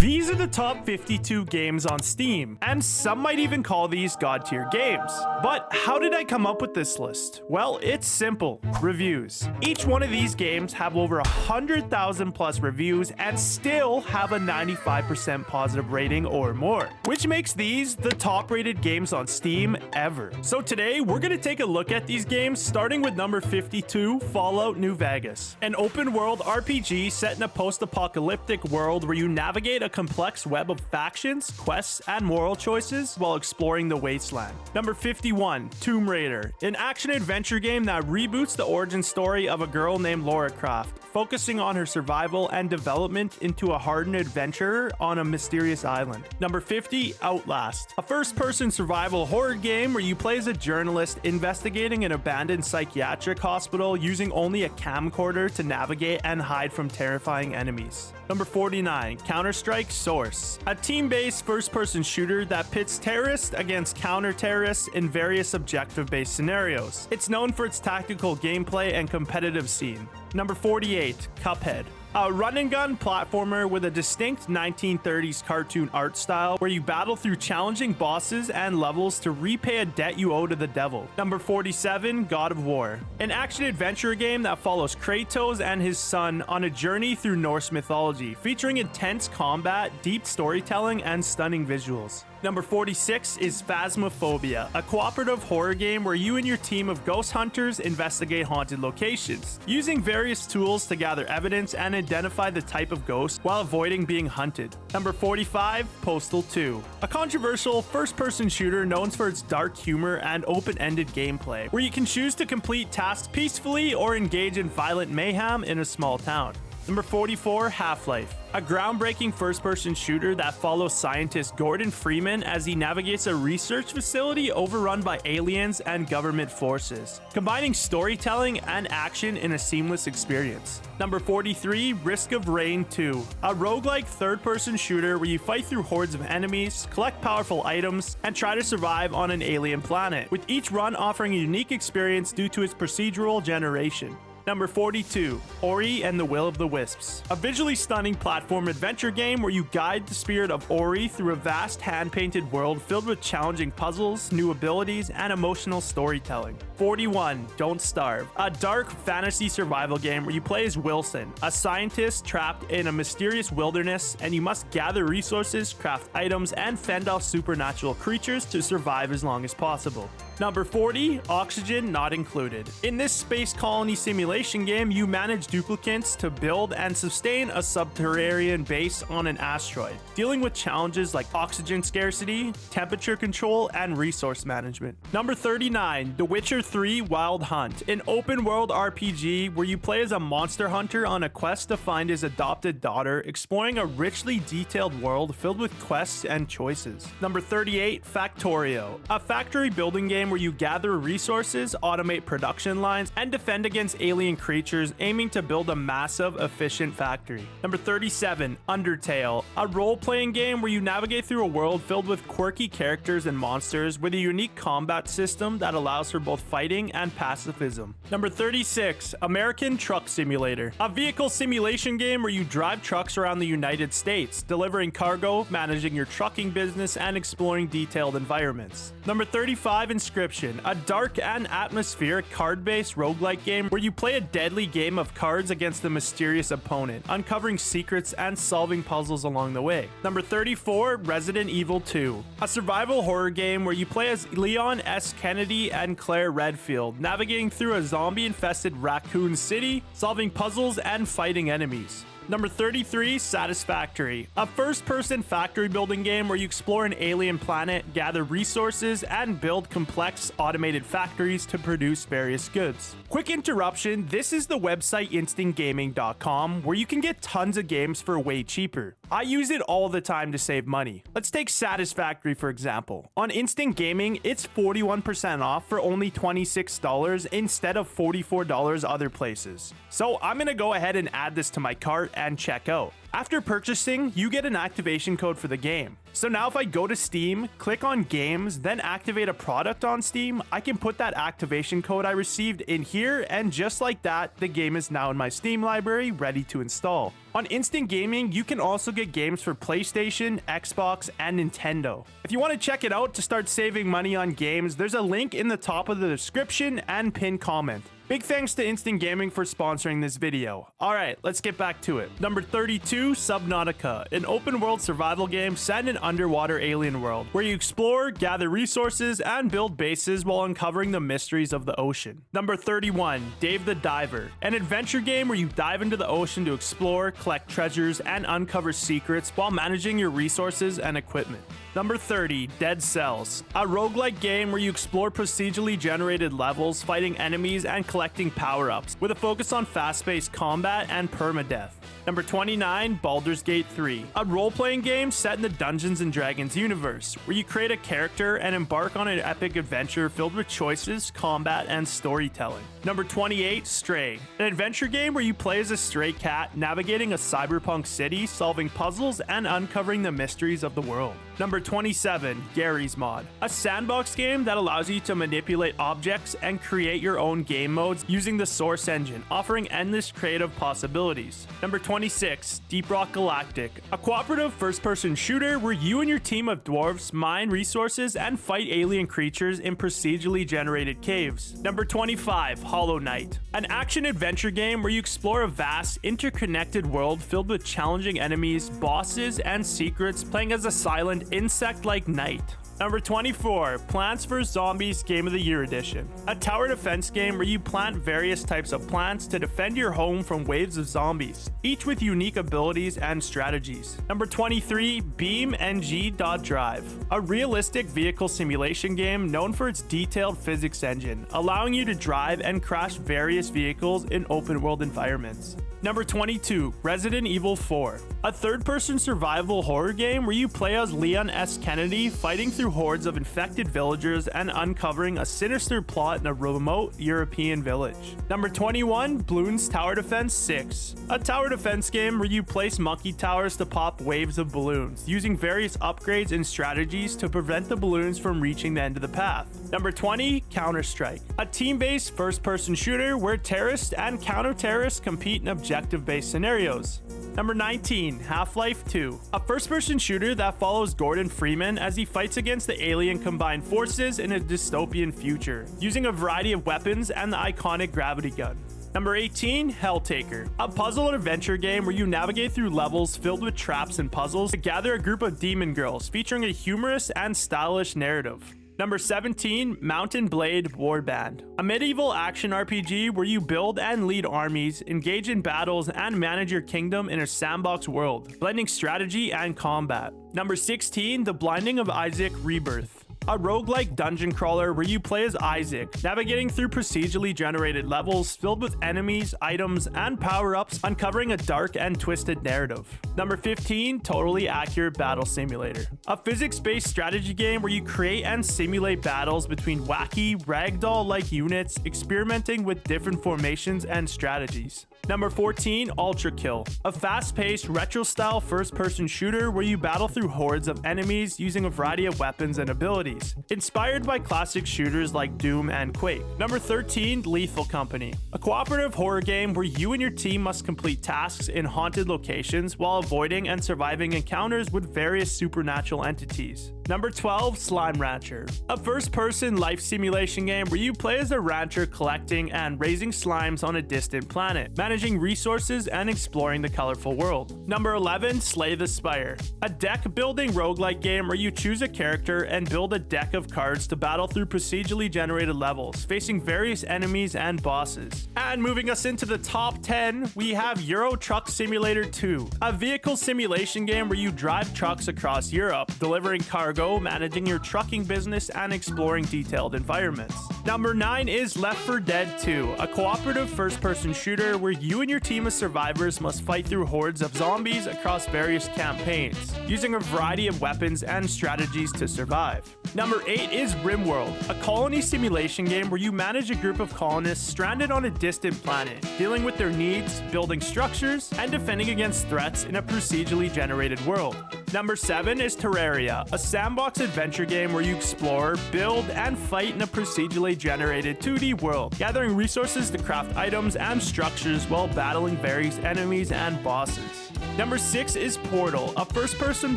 These are the top 52 games on Steam, and some might even call these God tier games. But how did I come up with this list? Well, it's simple. Reviews. Each one of these games have over 100,000 plus reviews and still have a 95% positive rating or more, which makes these the top rated games on Steam ever. So today, we're gonna take a look at these games, starting with number 52, Fallout New Vegas. An open world RPG set in a post-apocalyptic world where you navigate a complex web of factions, quests, and moral choices while exploring the wasteland. Number 51, Tomb Raider, an action-adventure game that reboots the origin story of a girl named Lara Croft, focusing on her survival and development into a hardened adventurer on a mysterious island. Number 50, Outlast, a first-person survival horror game where you play as a journalist investigating an abandoned psychiatric hospital using only a camcorder to navigate and hide from terrifying enemies. Number 49, Counter-Strike Source, a team-based first-person shooter that pits terrorists against counter-terrorists in various objective-based scenarios. It's known for its tactical gameplay and competitive scene. Number 48, Cuphead, a run-and-gun platformer with a distinct 1930s cartoon art style where you battle through challenging bosses and levels to repay a debt you owe to the devil. Number 47, God of War, an action-adventure game that follows Kratos and his son on a journey through Norse mythology, featuring intense combat, deep storytelling, and stunning visuals. Number 46 is Phasmophobia, a cooperative horror game where you and your team of ghost hunters investigate haunted locations, using various tools to gather evidence and identify the type of ghost while avoiding being hunted. Number 45, Postal 2, a controversial first-person shooter known for its dark humor and open-ended gameplay, where you can choose to complete tasks peacefully or engage in violent mayhem in a small town. Number 44, Half-Life, a groundbreaking first-person shooter that follows scientist Gordon Freeman as he navigates a research facility overrun by aliens and government forces, combining storytelling and action in a seamless experience. Number 43, Risk of Rain 2, a roguelike third-person shooter where you fight through hordes of enemies, collect powerful items, and try to survive on an alien planet, with each run offering a unique experience due to its procedural generation. Number 42, Ori and the Will of the Wisps, a visually stunning platform adventure game where you guide the spirit of Ori through a vast hand-painted world filled with challenging puzzles, new abilities, and emotional storytelling. 41, Don't Starve, a dark fantasy survival game where you play as Wilson, a scientist trapped in a mysterious wilderness, and you must gather resources, craft items, and fend off supernatural creatures to survive as long as possible. Number 40, Oxygen Not Included. In this space colony simulation game, you manage duplicates to build and sustain a subterranean base on an asteroid, dealing with challenges like oxygen scarcity, temperature control, and resource management. Number 39, The Witcher 3 Wild Hunt, an open-world RPG where you play as a monster hunter on a quest to find his adopted daughter, exploring a richly detailed world filled with quests and choices. Number 38, Factorio, a factory building game where you gather resources, automate production lines, and defend against alien creatures, aiming to build a massive, efficient factory. Number 37, Undertale, a role-playing game where you navigate through a world filled with quirky characters and monsters with a unique combat system that allows for both fighting and pacifism. Number 36, American Truck Simulator, a vehicle simulation game where you drive trucks around the United States, delivering cargo, managing your trucking business, and exploring detailed environments. Number 35, Inscryption, a dark and atmospheric card-based roguelike game where you play a deadly game of cards against a mysterious opponent, uncovering secrets and solving puzzles along the way. Number 34, Resident Evil 2, a survival horror game where you play as Leon S. Kennedy and Claire Redfield, navigating through a zombie-infested raccoon city, solving puzzles and fighting enemies. Number 33, Satisfactory, a first-person factory building game where you explore an alien planet, gather resources, and build complex automated factories to produce various goods. Quick interruption, this is the website InstantGaming.com where you can get tons of games for way cheaper. I use it all the time to save money. Let's take Satisfactory for example. On Instant Gaming, it's 41% off for only $26 instead of $44 other places. So I'm gonna go ahead and add this to my cart and check out. After purchasing, you get an activation code for the game. So now if I go to Steam, click on Games, then activate a product on Steam, I can put that activation code I received in here, and just like that, the game is now in my Steam library, ready to install. On Instant Gaming, you can also get games for PlayStation, Xbox, and Nintendo. If you want to check it out to start saving money on games, there's a link in the top of the description and pinned comment. Big thanks to Instant Gaming for sponsoring this video. Alright, let's get back to it. Number 32, Subnautica, an open world survival game set in an underwater alien world, where you explore, gather resources, and build bases while uncovering the mysteries of the ocean. Number 31, Dave the Diver, an adventure game where you dive into the ocean to explore, collect treasures, and uncover secrets while managing your resources and equipment. Number 30, Dead Cells, a roguelike game where you explore procedurally generated levels, fighting enemies, and collecting power-ups, with a focus on fast-paced combat and permadeath. Number 29, Baldur's Gate 3, a role-playing game set in the Dungeons & Dragons universe, where you create a character and embark on an epic adventure filled with choices, combat, and storytelling. Number 28, Stray, an adventure game where you play as a stray cat, navigating a cyberpunk city, solving puzzles, and uncovering the mysteries of the world. Number 27, Garry's Mod, a sandbox game that allows you to manipulate objects and create your own game modes using the Source engine, offering endless creative possibilities. Number 26, Deep Rock Galactic, a cooperative first-person shooter where you and your team of dwarves mine resources and fight alien creatures in procedurally generated caves. Number 25, Hollow Knight, an action-adventure game where you explore a vast, interconnected world filled with challenging enemies, bosses, and secrets, playing as a silent, insect-like knight. Number 24, Plants vs. Zombies Game of the Year Edition, a tower defense game where you plant various types of plants to defend your home from waves of zombies, each with unique abilities and strategies. Number 23, BeamNG.drive, a realistic vehicle simulation game known for its detailed physics engine, allowing you to drive and crash various vehicles in open world environments. Number 22, Resident Evil 4, a third-person survival horror game where you play as Leon S. Kennedy, fighting through hordes of infected villagers and uncovering a sinister plot in a remote European village. Number 21, Bloons Tower Defense 6, a tower defense game where you place monkey towers to pop waves of balloons, using various upgrades and strategies to prevent the balloons from reaching the end of the path. Number 20, Counter-Strike, a team-based first-person shooter where terrorists and counter-terrorists compete in objective-based scenarios. Number 19, Half-Life 2, a first-person shooter that follows Gordon Freeman as he fights against the alien combined forces in a dystopian future, using a variety of weapons and the iconic gravity gun. Number 18, HellTaker, a puzzle and adventure game where you navigate through levels filled with traps and puzzles to gather a group of demon girls, featuring a humorous and stylish narrative. Number 17, Mountain Blade Warband, a medieval action RPG where you build and lead armies, engage in battles, and manage your kingdom in a sandbox world, blending strategy and combat. Number 16, The Blinding of Isaac Rebirth, a roguelike dungeon crawler where you play as Isaac, navigating through procedurally generated levels filled with enemies, items, and power-ups, uncovering a dark and twisted narrative. Number 15, Totally Accurate Battle Simulator, a physics-based strategy game where you create and simulate battles between wacky, ragdoll-like units, experimenting with different formations and strategies. Number 14, UltraKill, a fast-paced, retro-style first-person shooter where you battle through hordes of enemies using a variety of weapons and abilities, inspired by classic shooters like Doom and Quake. Number 13, Lethal Company, a cooperative horror game where you and your team must complete tasks in haunted locations while avoiding and surviving encounters with various supernatural entities. Number 12, Slime Rancher, a first-person life simulation game where you play as a rancher collecting and raising slimes on a distant planet, managing resources and exploring the colorful world. Number 11, Slay the Spire, a deck-building roguelike game where you choose a character and build a deck of cards to battle through procedurally generated levels, facing various enemies and bosses. And moving us into the top 10, we have Euro Truck Simulator 2, a vehicle simulation game where you drive trucks across Europe, delivering cargo cargo, managing your trucking business, and exploring detailed environments. Number 9 is Left 4 Dead 2, a cooperative first-person shooter where you and your team of survivors must fight through hordes of zombies across various campaigns, using a variety of weapons and strategies to survive. Number 8 is RimWorld, a colony simulation game where you manage a group of colonists stranded on a distant planet, dealing with their needs, building structures, and defending against threats in a procedurally generated world. Number 7 is Terraria, a sandbox adventure game where you explore, build, and fight in a procedurally generated 2D world, gathering resources to craft items and structures while battling various enemies and bosses. Number 6 is Portal, a first-person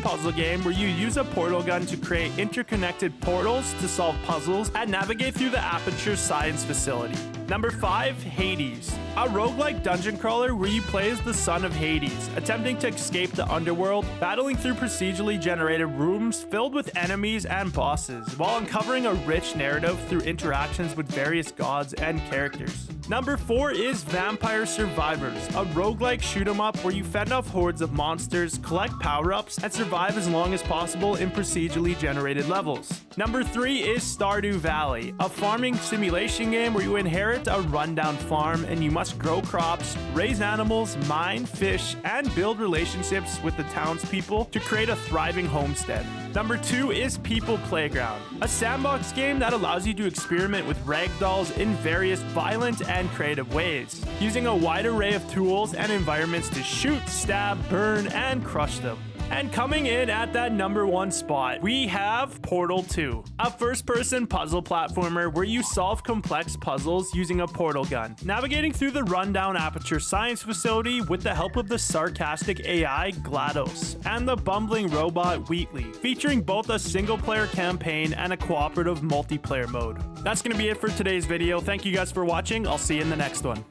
puzzle game where you use a portal gun to create interconnected portals to solve puzzles and navigate through the Aperture Science Facility. Number 5, Hades, a roguelike dungeon crawler where you play as the son of Hades, attempting to escape the underworld, battling through procedurally generated rooms filled with enemies and bosses, while uncovering a rich narrative through interactions with various gods and characters. Number 4 is Vampire Survivors, a roguelike shoot-'em-up where you fend off hordes of monsters, collect power-ups, and survive as long as possible in procedurally generated levels. Number 3 is Stardew Valley, a farming simulation game where you inherit a rundown farm and you must grow crops, raise animals, mine, fish, and build relationships with the townspeople to create a thriving homestead. Number 2 is People Playground, a sandbox game that allows you to experiment with ragdolls in various violent and creative ways, using a wide array of tools and environments to shoot, stab, burn, and crush them. And coming in at that number 1 spot, we have Portal 2, a first-person puzzle platformer where you solve complex puzzles using a portal gun, navigating through the rundown Aperture Science Facility with the help of the sarcastic AI GLaDOS and the bumbling robot Wheatley, featuring both a single-player campaign and a cooperative multiplayer mode. That's going to be it for today's video. Thank you guys for watching. I'll see you in the next one.